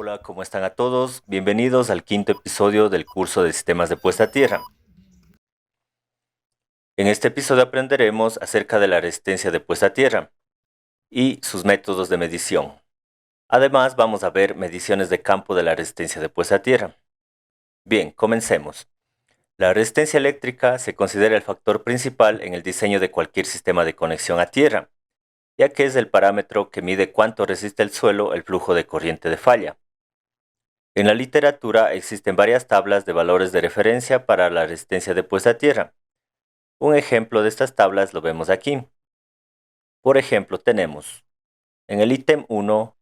Hola, ¿cómo están a todos? Bienvenidos al quinto episodio del curso de sistemas de puesta a tierra. En este episodio aprenderemos acerca de la resistencia de puesta a tierra y sus métodos de medición. Además, vamos a ver mediciones de campo de la resistencia de puesta a tierra. Bien, comencemos. La resistencia eléctrica se considera el factor principal en el diseño de cualquier sistema de conexión a tierra, ya que es el parámetro que mide cuánto resiste el suelo el flujo de corriente de falla. En la literatura existen varias tablas de valores de referencia para la resistencia de puesta a tierra. Un ejemplo de estas tablas lo vemos aquí. Por ejemplo, tenemos en el ítem 1,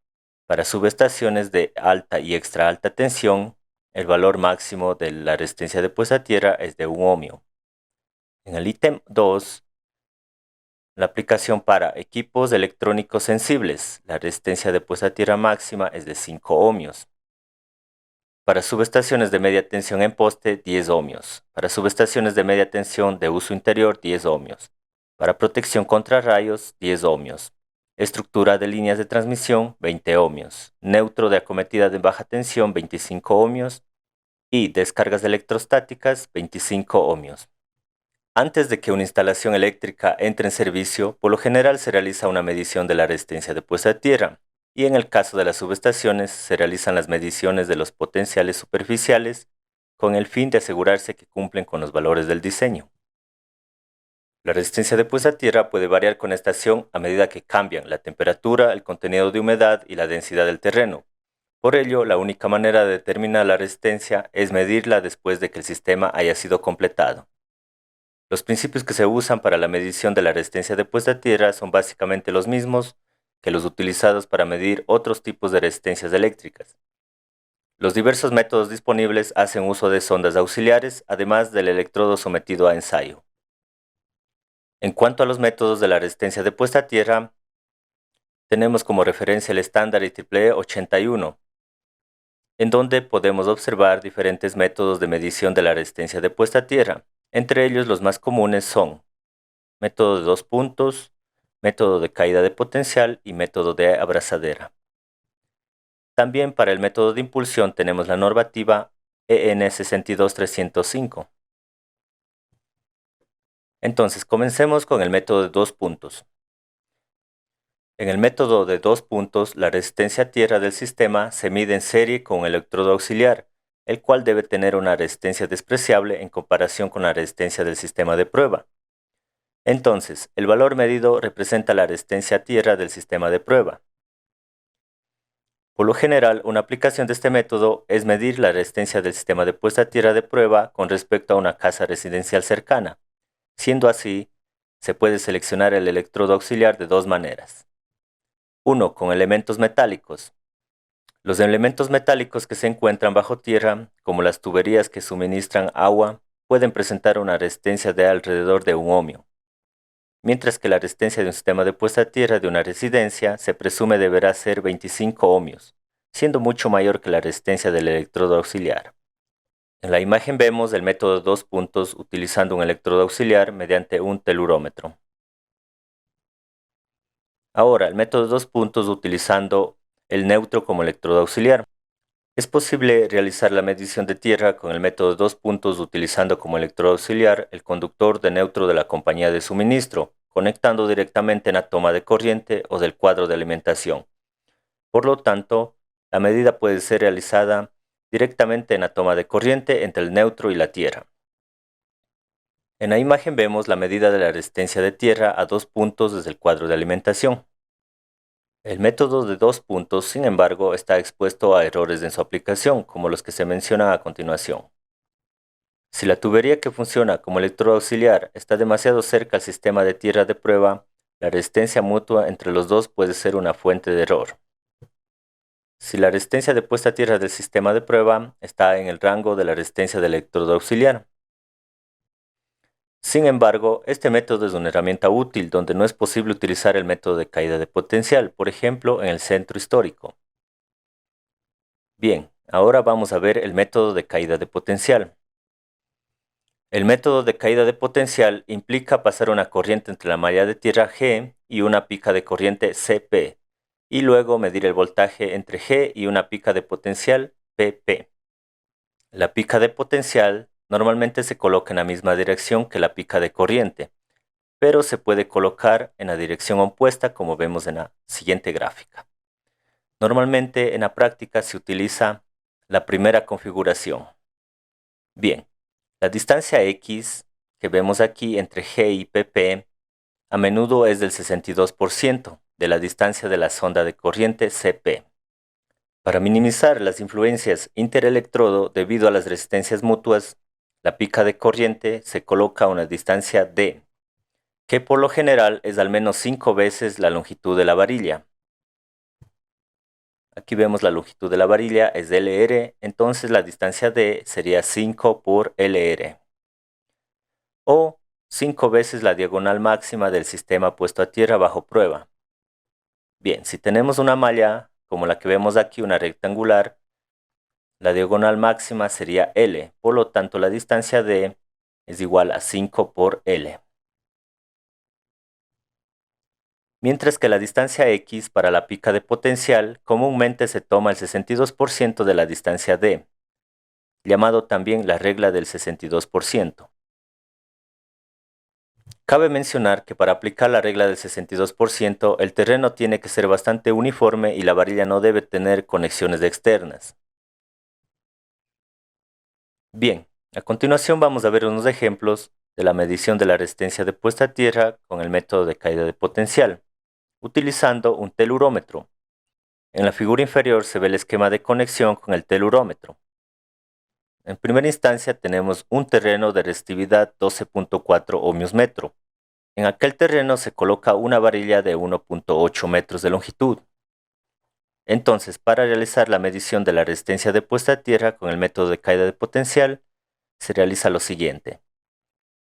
para subestaciones de alta y extra alta tensión, el valor máximo de la resistencia de puesta a tierra es de 1 ohmio. En el ítem 2, la aplicación para equipos electrónicos sensibles, la resistencia de puesta a tierra máxima es de 5 ohmios. Para subestaciones de media tensión en poste, 10 ohmios. Para subestaciones de media tensión de uso interior, 10 ohmios. Para protección contra rayos, 10 ohmios. Estructura de líneas de transmisión, 20 ohmios. Neutro de acometida de baja tensión, 25 ohmios. Y descargas electrostáticas, 25 ohmios. Antes de que una instalación eléctrica entre en servicio, por lo general se realiza una medición de la resistencia de puesta a tierra, y en el caso de las subestaciones se realizan las mediciones de los potenciales superficiales con el fin de asegurarse que cumplen con los valores del diseño. La resistencia de puesta a tierra puede variar con estación a medida que cambian la temperatura, el contenido de humedad y la densidad del terreno. Por ello, la única manera de determinar la resistencia es medirla después de que el sistema haya sido completado. Los principios que se usan para la medición de la resistencia de puesta a tierra son básicamente los mismos que los utilizados para medir otros tipos de resistencias eléctricas. Los diversos métodos disponibles hacen uso de sondas auxiliares, además del electrodo sometido a ensayo. En cuanto a los métodos de la resistencia de puesta a tierra, tenemos como referencia el estándar IEEE 81, en donde podemos observar diferentes métodos de medición de la resistencia de puesta a tierra. Entre ellos, los más comunes son método de 2 puntos, método de caída de potencial y método de abrazadera. También para el método de impulsión tenemos la normativa EN 62305. Entonces, comencemos con el método de 2 puntos. En el método de 2 puntos, la resistencia a tierra del sistema se mide en serie con el electrodo auxiliar, el cual debe tener una resistencia despreciable en comparación con la resistencia del sistema de prueba. Entonces, el valor medido representa la resistencia a tierra del sistema de prueba. Por lo general, una aplicación de este método es medir la resistencia del sistema de puesta a tierra de prueba con respecto a una casa residencial cercana. Siendo así, se puede seleccionar el electrodo auxiliar de dos maneras. Uno, con elementos metálicos. Los elementos metálicos que se encuentran bajo tierra, como las tuberías que suministran agua, pueden presentar una resistencia de alrededor de 1 ohmio, mientras que la resistencia de un sistema de puesta a tierra de una residencia se presume deberá ser 25 ohmios, siendo mucho mayor que la resistencia del electrodo auxiliar. En la imagen vemos el método de 2 puntos utilizando un electrodo auxiliar mediante un telurómetro. Ahora, el método de 2 puntos utilizando el neutro como electrodo auxiliar. Es posible realizar la medición de tierra con el método de 2 puntos utilizando como electrodo auxiliar el conductor de neutro de la compañía de suministro, conectando directamente en la toma de corriente o del cuadro de alimentación. Por lo tanto, la medida puede ser realizada directamente en la toma de corriente entre el neutro y la tierra. En la imagen vemos la medida de la resistencia de tierra a 2 puntos desde el cuadro de alimentación. El método de 2 puntos, sin embargo, está expuesto a errores en su aplicación, como los que se mencionan a continuación. Si la tubería que funciona como electrodo auxiliar está demasiado cerca al sistema de tierra de prueba, la resistencia mutua entre los dos puede ser una fuente de error. Si la resistencia de puesta a tierra del sistema de prueba está en el rango de la resistencia del electrodo auxiliar. Sin embargo, este método es una herramienta útil donde no es posible utilizar el método de caída de potencial, por ejemplo, en el centro histórico. Bien, ahora vamos a ver el método de caída de potencial. El método de caída de potencial implica pasar una corriente entre la malla de tierra G y una pica de corriente CP, y luego medir el voltaje entre G y una pica de potencial PP. La pica de potencial normalmente se coloca en la misma dirección que la pica de corriente, pero se puede colocar en la dirección opuesta como vemos en la siguiente gráfica. Normalmente en la práctica se utiliza la primera configuración. Bien, la distancia X que vemos aquí entre G y PP a menudo es del 62% de la distancia de la sonda de corriente CP. Para minimizar las influencias interelectrodo debido a las resistencias mutuas, la pica de corriente se coloca a una distancia D, que por lo general es al menos 5 veces la longitud de la varilla. Aquí vemos la longitud de la varilla es LR, entonces la distancia D sería 5 por LR. O 5 veces la diagonal máxima del sistema puesto a tierra bajo prueba. Bien, si tenemos una malla, como la que vemos aquí, una rectangular, la diagonal máxima sería L, por lo tanto la distancia D es igual a 5 por L. Mientras que la distancia X para la pica de potencial comúnmente se toma el 62% de la distancia D, llamado también la regla del 62%. Cabe mencionar que para aplicar la regla del 62%, el terreno tiene que ser bastante uniforme y la varilla no debe tener conexiones externas. Bien, a continuación vamos a ver unos ejemplos de la medición de la resistencia de puesta a tierra con el método de caída de potencial, utilizando un telurómetro. En la figura inferior se ve el esquema de conexión con el telurómetro. En primera instancia tenemos un terreno de resistividad 12.4 ohmios metro. En aquel terreno se coloca una varilla de 1.8 metros de longitud. Entonces, para realizar la medición de la resistencia de puesta a tierra con el método de caída de potencial, se realiza lo siguiente.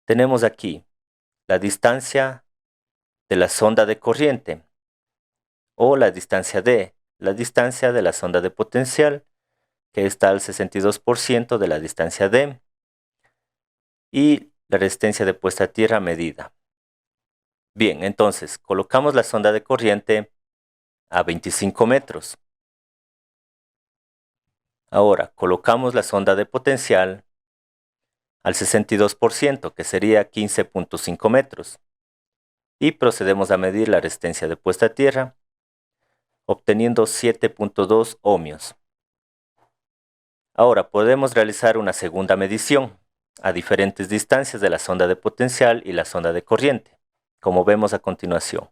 Tenemos aquí la distancia de la sonda de corriente o la distancia D, la distancia de la sonda de potencial, que está al 62% de la distancia D, y la resistencia de puesta a tierra medida. Bien, entonces colocamos la sonda de corriente a 25 metros. Ahora colocamos la sonda de potencial al 62%, que sería 15.5 metros. Y procedemos a medir la resistencia de puesta a tierra, obteniendo 7.2 ohmios. Ahora podemos realizar una segunda medición a diferentes distancias de la sonda de potencial y la sonda de corriente, como vemos a continuación.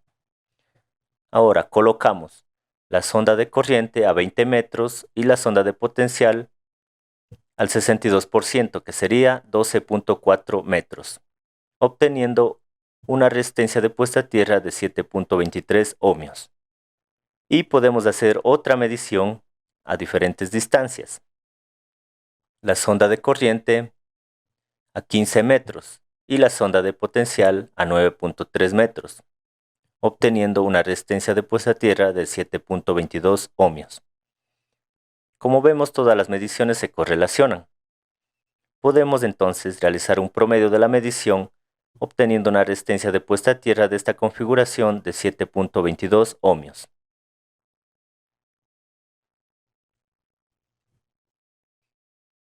Ahora colocamos la sonda de corriente a 20 metros y la sonda de potencial al 62%, que sería 12.4 metros, obteniendo una resistencia de puesta a tierra de 7.23 ohmios. Y podemos hacer otra medición a diferentes distancias. La sonda de corriente a 15 metros y la sonda de potencial a 9.3 metros, obteniendo una resistencia de puesta a tierra de 7.22 ohmios. Como vemos, todas las mediciones se correlacionan. Podemos entonces realizar un promedio de la medición, obteniendo una resistencia de puesta a tierra de esta configuración de 7.22 ohmios.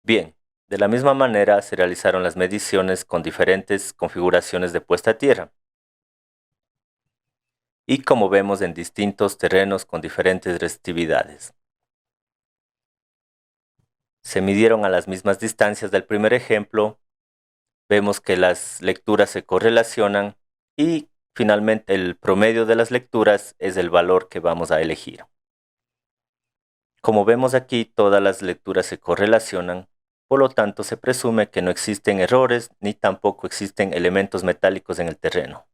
Bien, de la misma manera se realizaron las mediciones con diferentes configuraciones de puesta a tierra. Y como vemos en distintos terrenos con diferentes resistividades. Se midieron a las mismas distancias del primer ejemplo, vemos que las lecturas se correlacionan y finalmente el promedio de las lecturas es el valor que vamos a elegir. Como vemos aquí, todas las lecturas se correlacionan, por lo tanto se presume que no existen errores ni tampoco existen elementos metálicos en el terreno.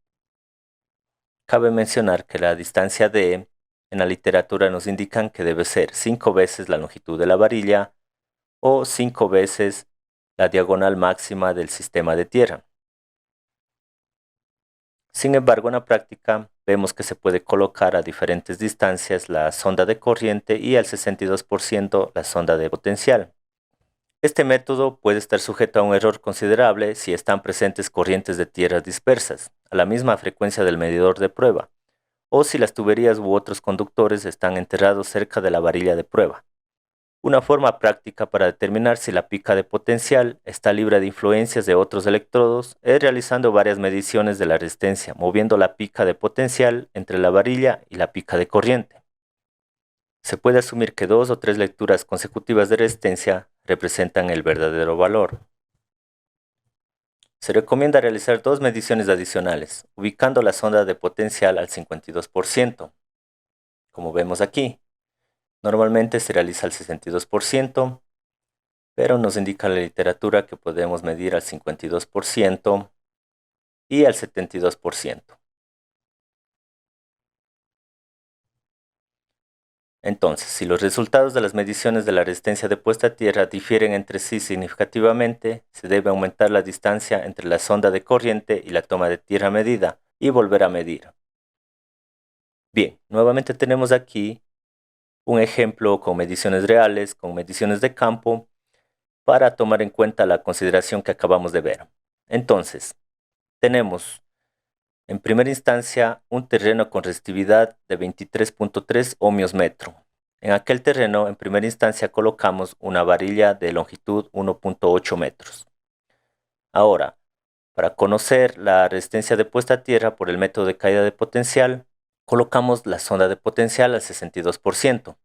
Cabe mencionar que la distancia D en la literatura nos indican que debe ser 5 veces la longitud de la varilla o 5 veces la diagonal máxima del sistema de tierra. Sin embargo, en la práctica vemos que se puede colocar a diferentes distancias la sonda de corriente y al 62% la sonda de potencial. Este método puede estar sujeto a un error considerable si están presentes corrientes de tierras dispersas, a la misma frecuencia del medidor de prueba, o si las tuberías u otros conductores están enterrados cerca de la varilla de prueba. Una forma práctica para determinar si la pica de potencial está libre de influencias de otros electrodos es realizando varias mediciones de la resistencia, moviendo la pica de potencial entre la varilla y la pica de corriente. Se puede asumir que 2 o 3 lecturas consecutivas de resistencia representan el verdadero valor. Se recomienda realizar 2 mediciones adicionales, ubicando la sonda de potencial al 52%, como vemos aquí. Normalmente se realiza al 62%, pero nos indica la literatura que podemos medir al 52% y al 72%. Entonces, si los resultados de las mediciones de la resistencia de puesta a tierra difieren entre sí significativamente, se debe aumentar la distancia entre la sonda de corriente y la toma de tierra medida y volver a medir. Bien, nuevamente tenemos aquí un ejemplo con mediciones reales, con mediciones de campo, para tomar en cuenta la consideración que acabamos de ver. Entonces, tenemos en primera instancia un terreno con resistividad de 23.3 ohmios metro. En aquel terreno, en primera instancia, colocamos una varilla de longitud 1.8 metros. Ahora, para conocer la resistencia de puesta a tierra por el método de caída de potencial, colocamos la sonda de potencial al 62%,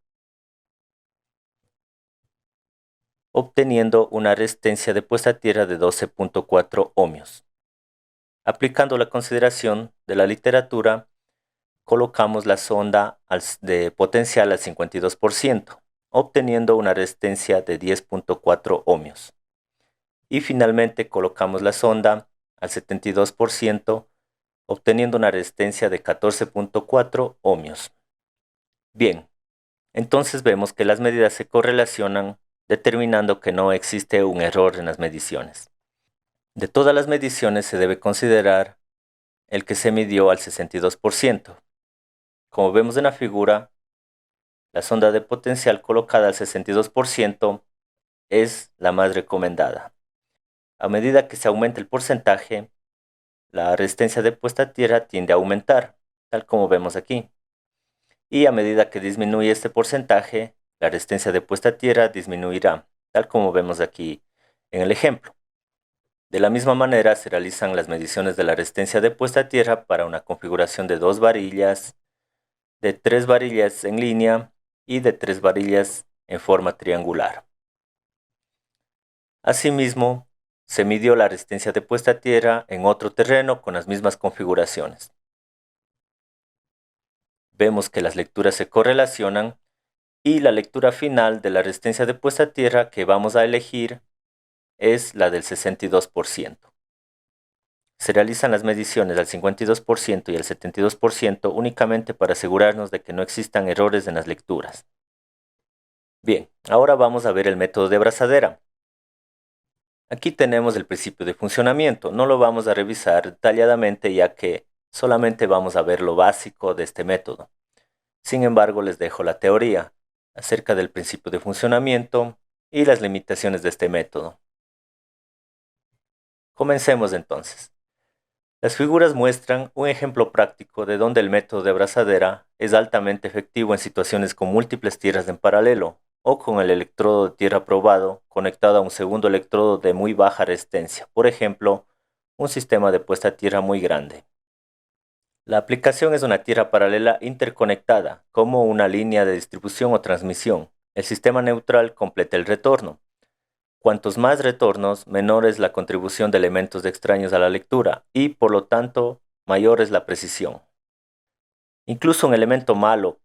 obteniendo una resistencia de puesta a tierra de 12.4 ohmios. Aplicando la consideración de la literatura, colocamos la sonda de potencial al 52%, obteniendo una resistencia de 10.4 ohmios. Y finalmente colocamos la sonda al 72%, obteniendo una resistencia de 14.4 ohmios. Bien, entonces vemos que las medidas se correlacionan, determinando que no existe un error en las mediciones. De todas las mediciones se debe considerar el que se midió al 62%. Como vemos en la figura, la sonda de potencial colocada al 62% es la más recomendada. A medida que se aumenta el porcentaje, la resistencia de puesta a tierra tiende a aumentar, tal como vemos aquí. Y a medida que disminuye este porcentaje, la resistencia de puesta a tierra disminuirá, tal como vemos aquí en el ejemplo. De la misma manera se realizan las mediciones de la resistencia de puesta a tierra para una configuración de 2 varillas, de 3 varillas en línea y de 3 varillas en forma triangular. Asimismo, se midió la resistencia de puesta a tierra en otro terreno con las mismas configuraciones. Vemos que las lecturas se correlacionan y la lectura final de la resistencia de puesta a tierra que vamos a elegir es la del 62%. Se realizan las mediciones al 52% y al 72% únicamente para asegurarnos de que no existan errores en las lecturas. Bien, ahora vamos a ver el método de abrazadera. Aquí tenemos el principio de funcionamiento. No lo vamos a revisar detalladamente ya que solamente vamos a ver lo básico de este método. Sin embargo, les dejo la teoría acerca del principio de funcionamiento y las limitaciones de este método. Comencemos entonces. Las figuras muestran un ejemplo práctico de donde el método de abrazadera es altamente efectivo en situaciones con múltiples tierras en paralelo o con el electrodo de tierra probado conectado a un segundo electrodo de muy baja resistencia, por ejemplo, un sistema de puesta a tierra muy grande. La aplicación es una tierra paralela interconectada, como una línea de distribución o transmisión. El sistema neutral completa el retorno. Cuantos más retornos, menor es la contribución de elementos extraños a la lectura y, por lo tanto, mayor es la precisión. Incluso un elemento malo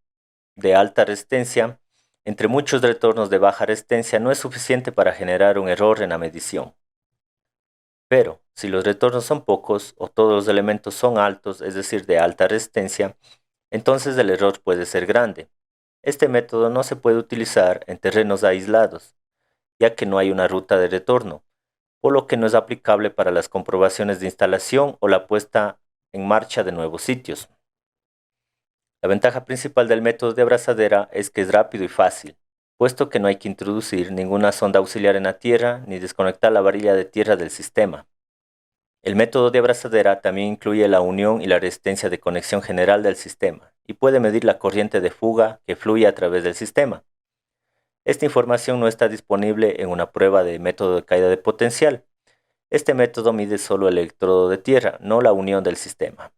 de alta resistencia, entre muchos retornos de baja resistencia, no es suficiente para generar un error en la medición. Pero, si los retornos son pocos o todos los elementos son altos, es decir, de alta resistencia, entonces el error puede ser grande. Este método no se puede utilizar en terrenos aislados, ya que no hay una ruta de retorno, por lo que no es aplicable para las comprobaciones de instalación o la puesta en marcha de nuevos sitios. La ventaja principal del método de abrazadera es que es rápido y fácil, puesto que no hay que introducir ninguna sonda auxiliar en la tierra ni desconectar la varilla de tierra del sistema. El método de abrazadera también incluye la unión y la resistencia de conexión general del sistema, y puede medir la corriente de fuga que fluye a través del sistema. Esta información no está disponible en una prueba de método de caída de potencial. Este método mide solo el electrodo de tierra, no la unión del sistema.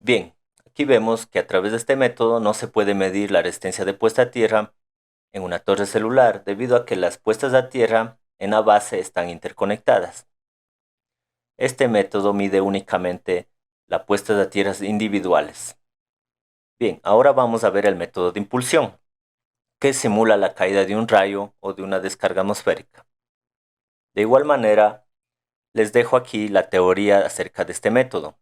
Bien, aquí vemos que a través de este método no se puede medir la resistencia de puesta a tierra en una torre celular debido a que las puestas a tierra en la base están interconectadas. Este método mide únicamente las puestas a tierra individuales. Bien, ahora vamos a ver el método de impulsión, que simula la caída de un rayo o de una descarga atmosférica. De igual manera, les dejo aquí la teoría acerca de este método.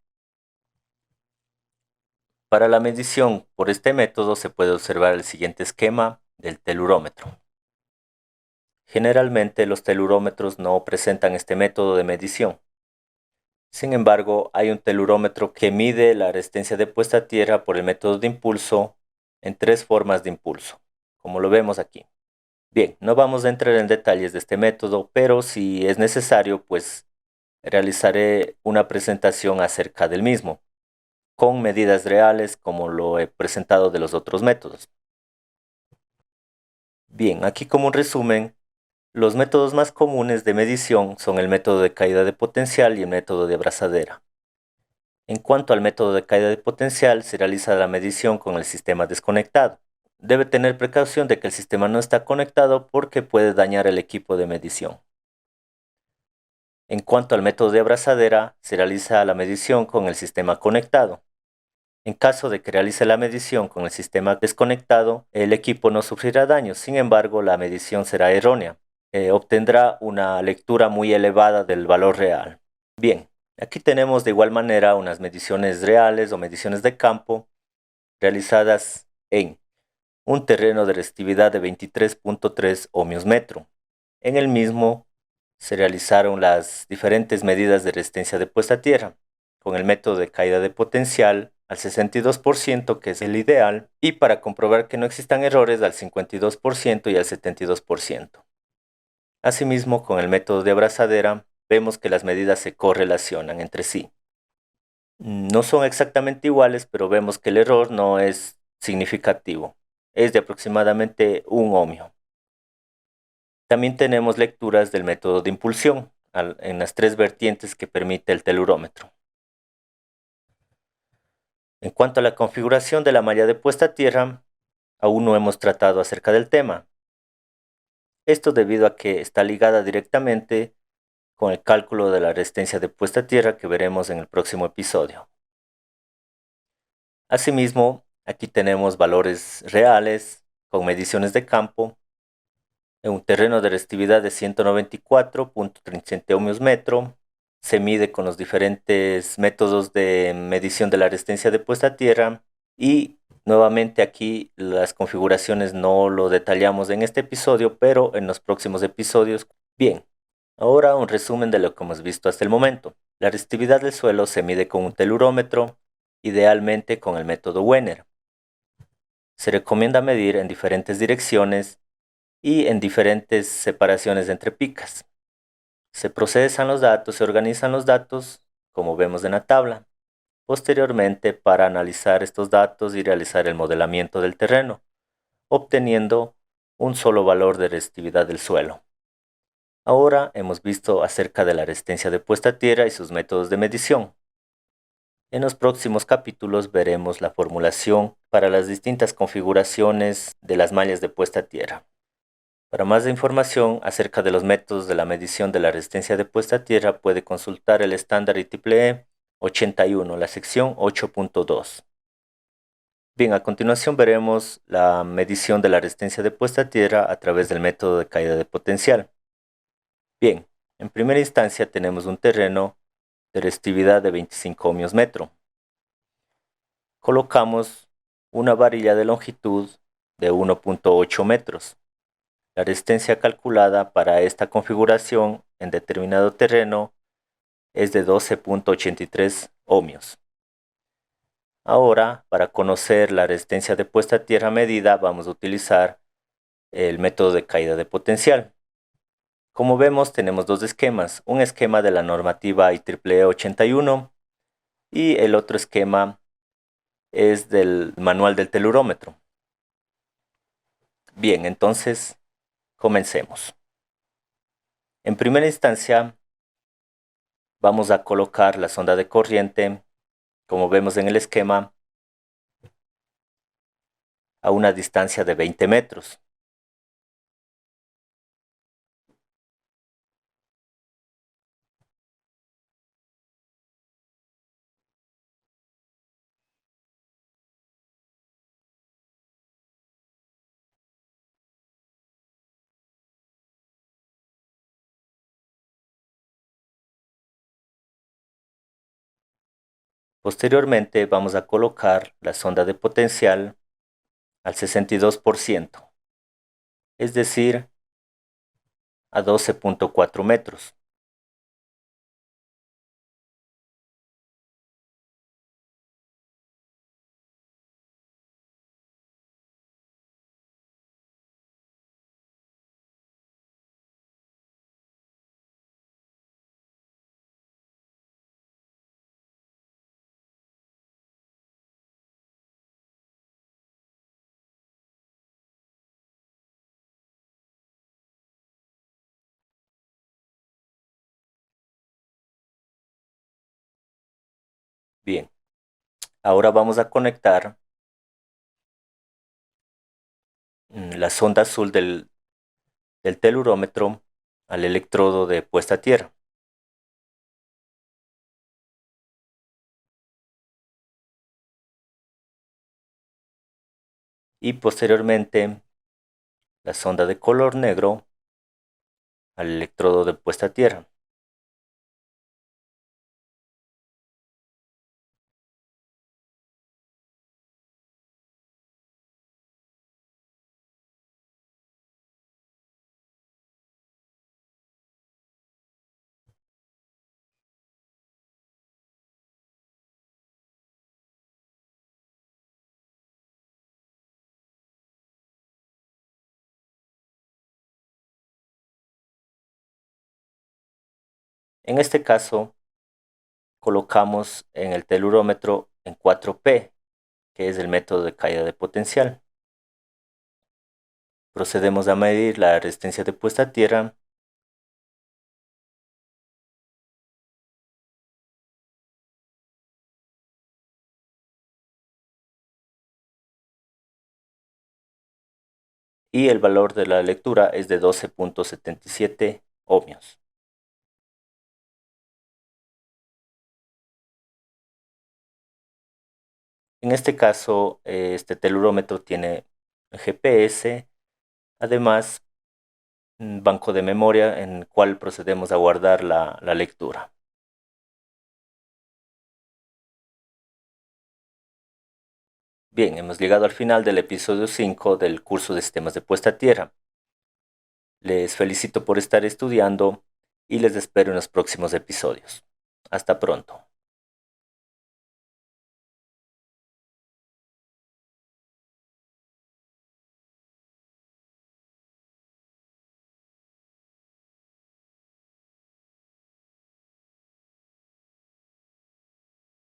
Para la medición por este método se puede observar el siguiente esquema del telurómetro. Generalmente los telurómetros no presentan este método de medición. Sin embargo, hay un telurómetro que mide la resistencia de puesta a tierra por el método de impulso en 3 formas de impulso, como lo vemos aquí. Bien, no vamos a entrar en detalles de este método, pero si es necesario, pues realizaré una presentación acerca del mismo, con medidas reales como lo he presentado de los otros métodos. Bien, aquí como un resumen, los métodos más comunes de medición son el método de caída de potencial y el método de abrazadera. En cuanto al método de caída de potencial, se realiza la medición con el sistema desconectado. Debe tener precaución de que el sistema no está conectado porque puede dañar el equipo de medición. En cuanto al método de abrazadera, se realiza la medición con el sistema conectado. En caso de que realice la medición con el sistema desconectado, el equipo no sufrirá daños, sin embargo, la medición será errónea. Obtendrá una lectura muy elevada del valor real. Bien, aquí tenemos de igual manera unas mediciones reales o mediciones de campo realizadas en un terreno de resistividad de 23.3 ohmios metro. En el mismo se realizaron las diferentes medidas de resistencia de puesta a tierra, con el método de caída de potencial al 62%, que es el ideal, y para comprobar que no existan errores al 52% y al 72%. Asimismo, con el método de abrazadera, vemos que las medidas se correlacionan entre sí. No son exactamente iguales, pero vemos que el error no es significativo. Es de aproximadamente 1 ohmio. También tenemos lecturas del método de impulsión en las 3 vertientes que permite el telurómetro. En cuanto a la configuración de la malla de puesta a tierra, aún no hemos tratado acerca del tema. Esto debido a que está ligada directamente con el cálculo de la resistencia de puesta a tierra que veremos en el próximo episodio. Asimismo, aquí tenemos valores reales con mediciones de campo en un terreno de resistividad de 194.37 ohmios metro. Se mide con los diferentes métodos de medición de la resistencia de puesta a tierra y nuevamente aquí las configuraciones no lo detallamos en este episodio, pero en los próximos episodios. Bien, ahora un resumen de lo que hemos visto hasta el momento. La resistividad del suelo se mide con un telurómetro, idealmente con el método Wenner. Se recomienda medir en diferentes direcciones y en diferentes separaciones entre picas. Se procesan los datos, se organizan los datos, como vemos en la tabla. Posteriormente, para analizar estos datos y realizar el modelamiento del terreno, obteniendo un solo valor de resistividad del suelo. Ahora hemos visto acerca de la resistencia de puesta a tierra y sus métodos de medición. En los próximos capítulos veremos la formulación para las distintas configuraciones de las mallas de puesta a tierra. Para más información acerca de los métodos de la medición de la resistencia de puesta a tierra puede consultar el estándar IEEE 81, la sección 8.2. Bien, a continuación veremos la medición de la resistencia de puesta a tierra a través del método de caída de potencial. Bien, en primera instancia tenemos un terreno de resistividad de 25 ohmios metro. Colocamos una varilla de longitud de 1.8 metros. La resistencia calculada para esta configuración en determinado terreno es de 12.83 ohmios. Ahora, para conocer la resistencia de puesta a tierra medida, vamos a utilizar el método de caída de potencial. Como vemos, tenemos dos esquemas. Un esquema de la normativa IEEE 81 y el otro esquema es del manual del telurómetro. Bien, entonces comencemos. En primera instancia, vamos a colocar la sonda de corriente, como vemos en el esquema, a una distancia de 20 metros. Posteriormente vamos a colocar la sonda de potencial al 62%, es decir, a 12.4 metros. Bien, ahora vamos a conectar la sonda azul del telurómetro al electrodo de puesta a tierra. Y posteriormente la sonda de color negro al electrodo de puesta a tierra. En este caso, colocamos en el telurómetro en 4P, que es el método de caída de potencial. Procedemos a medir la resistencia de puesta a tierra y el valor de la lectura es de 12.77 ohmios. En este caso, este telurómetro tiene GPS, además un banco de memoria en el cual procedemos a guardar la lectura. Bien, hemos llegado al final del episodio 5 del curso de sistemas de puesta a tierra. Les felicito por estar estudiando y les espero en los próximos episodios. Hasta pronto.